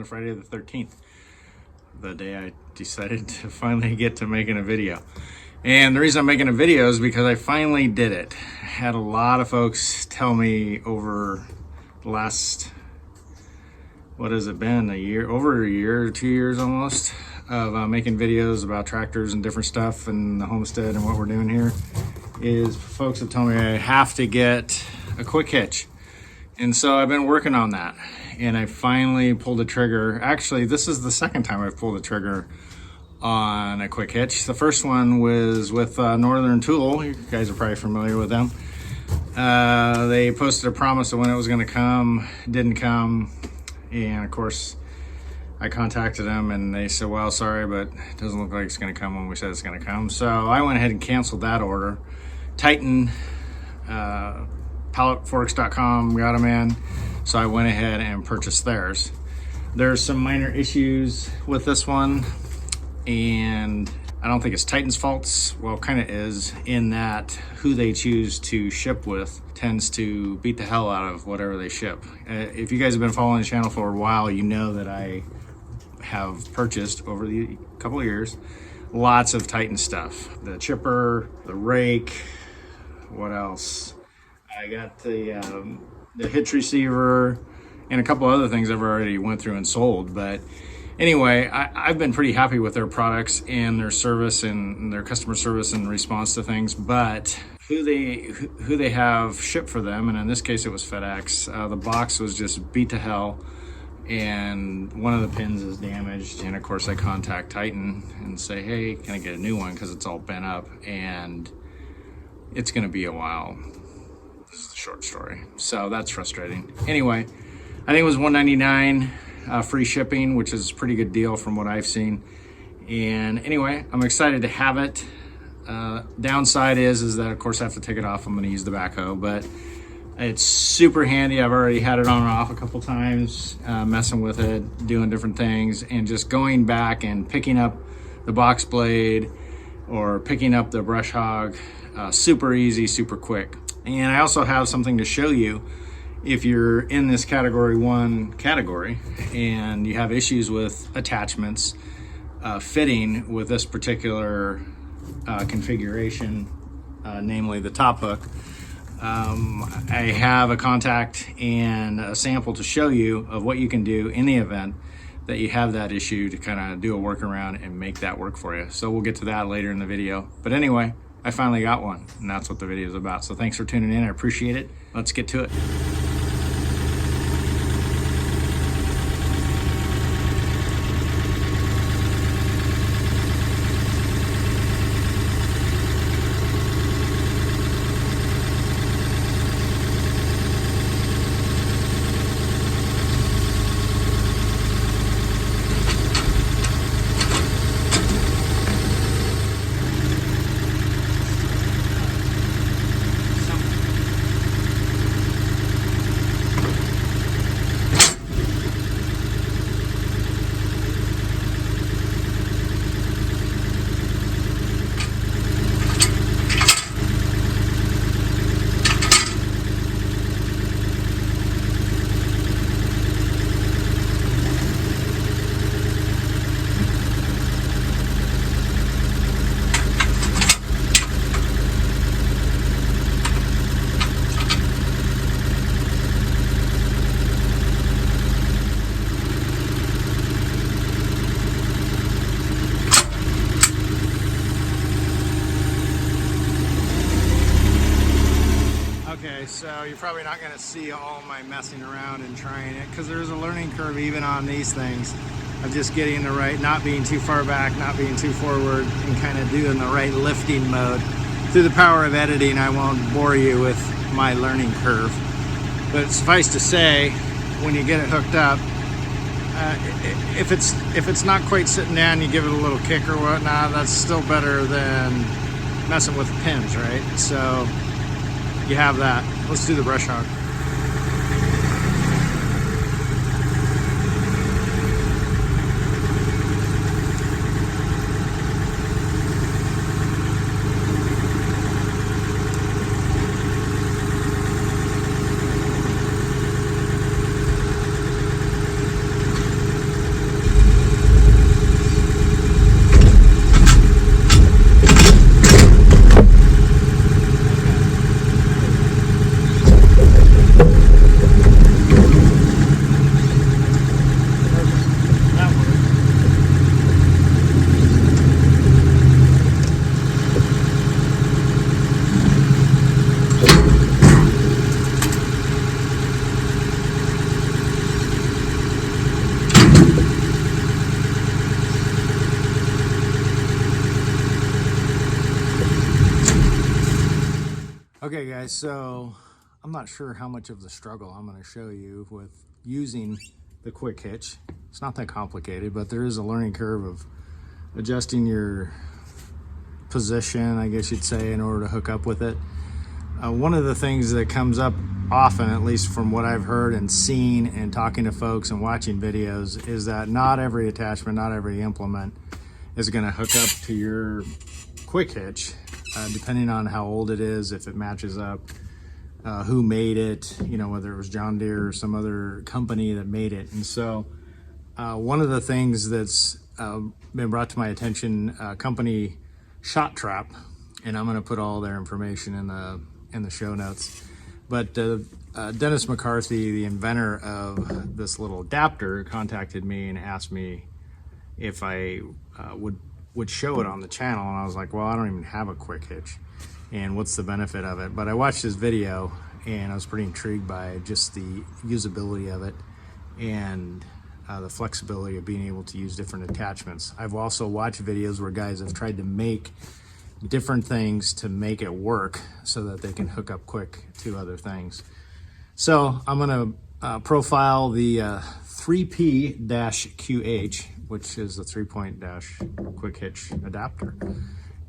to Friday the 13th, the day I decided to finally get to making a video. And the reason I'm making a video is because I finally did it. I had a lot of folks tell me over the last, what has it been, a year, over a year, 2 years almost, of making videos about tractors and different stuff and the homestead and what we're doing here, is folks have told me I have to get a quick hitch. And so I've been working on that, and I finally pulled the trigger. Actually, this is the second time I've pulled the trigger on a quick hitch. The first one was with Northern Tool. You guys are probably familiar with them. They posted a promise of when it was going to come, didn't come, and of course I contacted them and they said, well, sorry, but it doesn't look like it's going to come when we said it's going to come. So I went ahead and canceled that order. Titan, palletforks.com got them in, so I went ahead and purchased theirs. There's some minor issues with this one, and I don't think it's Titan's faults. Well, kind of is, in that who they choose to ship with tends to beat the hell out of whatever they ship. If you guys have been following the channel for a while, you know that I have purchased over the couple of years lots of Titan stuff. The chipper, the rake, what else? I got the Hitch receiver and a couple other things I've already went through and sold. But anyway, I've been pretty happy with their products and their service and their customer service and response to things. But who they have shipped for them, and in this case it was FedEx, the box was just beat to hell, and one of the pins is damaged. And of course I contact Titan and say, hey, can I get a new one, because it's all bent up and it's going to be a while. This is the short story. So that's frustrating. Anyway, I think it was $199 free shipping, which is a pretty good deal from what I've seen. And anyway, I'm excited to have it. Downside is that of course I have to take it off. I'm going to use the backhoe, but it's super handy. I've already had it on and off a couple times, messing with it, doing different things, and just going back and picking up the box blade or picking up the brush hog. Super easy, super quick. And I also have something to show you if you're in this category 1 category and you have issues with attachments fitting with this particular configuration, namely the top hook. I have a contact and a sample to show you of what you can do in the event that you have that issue, to kind of do a workaround and make that work for you. So we'll get to that later in the video. But anyway, I finally got one, and that's what the video is about. So thanks for tuning in. I appreciate it. Let's get to it. So you're probably not going to see all my messing around and trying it, because there's a learning curve even on these things of just getting the right, not being too far back, not being too forward, and kind of doing the right lifting mode. Through the power of editing, I won't bore you with my learning curve, but suffice to say, when you get it hooked up, if it's not quite sitting down, you give it a little kick or whatnot. That's still better than messing with pins, right? So you have that. Let's do the brush hog. Okay guys, so I'm not sure how much of the struggle I'm going to show you with using the quick hitch. It's not that complicated, but there is a learning curve of adjusting your position, I guess you'd say, in order to hook up with it. One of the things that comes up often, at least from what I've heard and seen and talking to folks and watching videos, is that not every attachment, not every implement is going to hook up to your quick hitch, depending on how old it is, if it matches up, who made it, you know, whether it was John Deere or some other company that made it. And so one of the things that's been brought to my attention, company Shot Trap, and I'm going to put all their information in the show notes. But Dennis McCarthy, the inventor of this little adapter, contacted me and asked me if I would show it on the channel. And I was like, well, I don't even have a quick hitch, and what's the benefit of it? But I watched his video and I was pretty intrigued by just the usability of it and the flexibility of being able to use different attachments. I've also watched videos where guys have tried to make different things to make it work so that they can hook up quick to other things. So I'm going to profile the 3P-QH, which is the 3-point quick hitch adapter.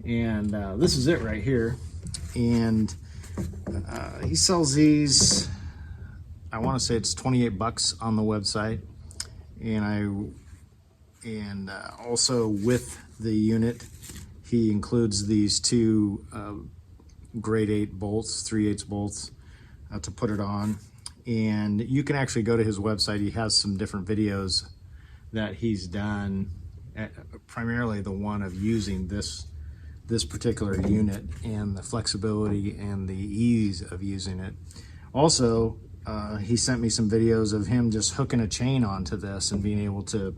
And this is it right here. And he sells these, I want to say it's 28 bucks on the website. And also with the unit, he includes these two grade 8 bolts, 3/8 bolts to put it on. And you can actually go to his website. He has some different videos that he's done, primarily the one of using this particular unit and the flexibility and the ease of using it. Also, he sent me some videos of him just hooking a chain onto this and being able to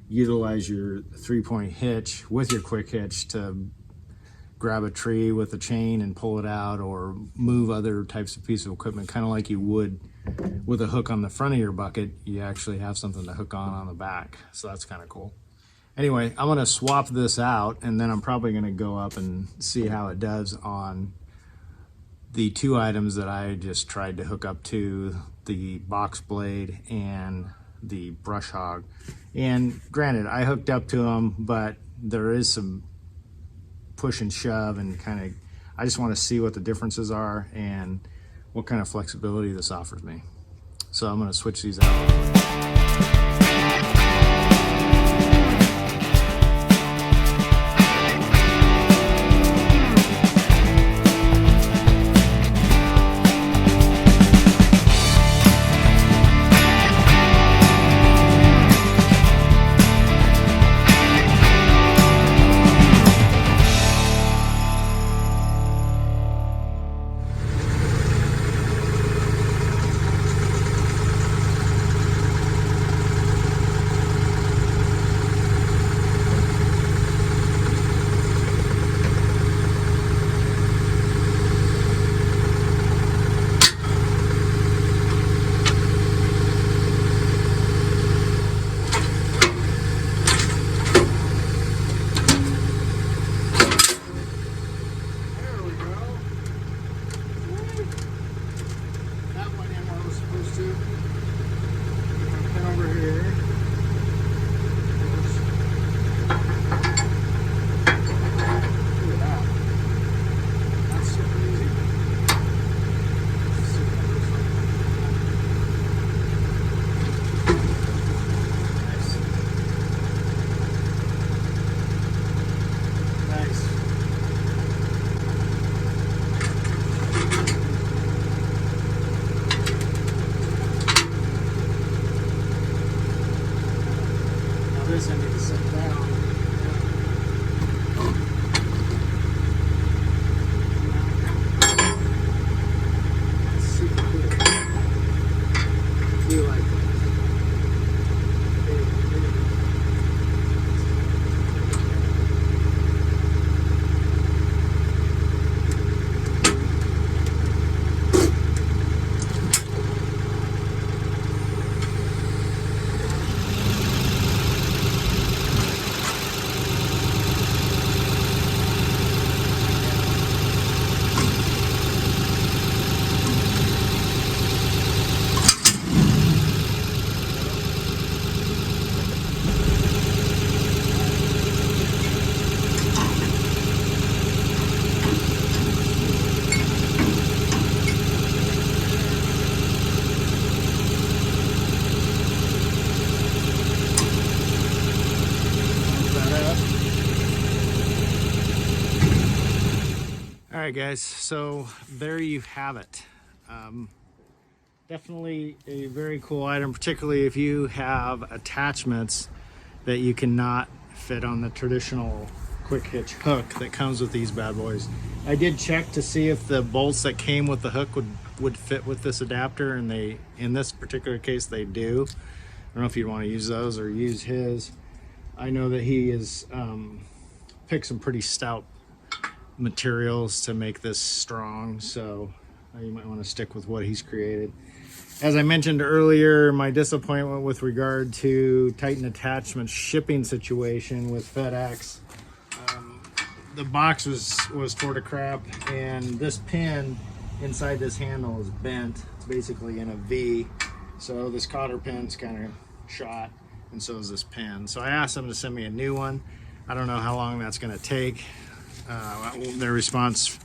utilize your 3-point hitch with your quick hitch to grab a tree with a chain and pull it out, or move other types of pieces of equipment, kind of like you would with a hook on the front of your bucket. You actually have something to hook on the back, so that's kind of cool. Anyway, I'm going to swap this out, and then I'm probably going to go up and see how it does on the two items that I just tried to hook up to, the box blade and the brush hog. And granted, I hooked up to them, but there is some push and shove, and kind of, I just want to see what the differences are and what kind of flexibility this offers me. So I'm going to switch these out. right, guys, so there you have it. Definitely a very cool item, particularly if you have attachments that you cannot fit on the traditional quick hitch hook that comes with these bad boys. I did check to see if the bolts that came with the hook would fit with this adapter, and they, in this particular case, they do. I don't know if you'd want to use those or use his. I know that he has picked some pretty stout materials to make this strong, so you might want to stick with what he's created. As I mentioned earlier, my disappointment with regard to Titan attachment shipping situation with FedEx, the box was tore to crap, and this pin inside this handle is bent. It's basically in a V, so this cotter pin's kind of shot, and so is this pin. So I asked them to send me a new one. I don't know how long that's going to take. Their response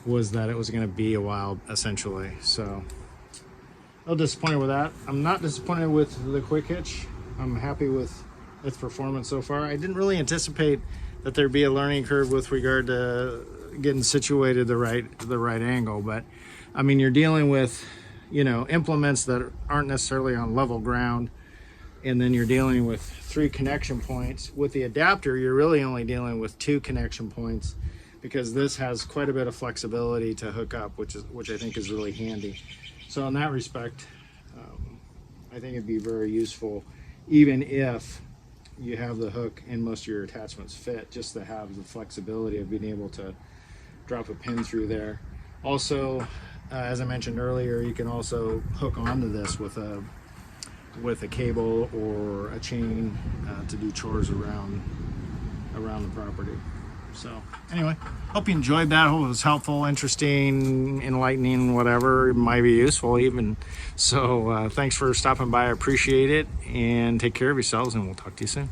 was that it was going to be a while, essentially. So a little disappointed with that. I'm not disappointed with the quick hitch. I'm happy with its performance so far. I didn't really anticipate that there'd be a learning curve with regard to getting situated the right angle, but I mean, you're dealing with, you know, implements that aren't necessarily on level ground, and then you're dealing with 3 connection points. With the adapter, you're really only dealing with 2 connection points, because this has quite a bit of flexibility to hook up, which I think is really handy. So in that respect, I think it'd be very useful, even if you have the hook and most of your attachments fit, just to have the flexibility of being able to drop a pin through there. Also, as I mentioned earlier, you can also hook onto this with a cable or a chain to do chores around the property. So anyway, hope you enjoyed that. Hope it was helpful, interesting, enlightening, whatever. It might be useful even. So thanks for stopping by. I appreciate it, and take care of yourselves, and we'll talk to you soon.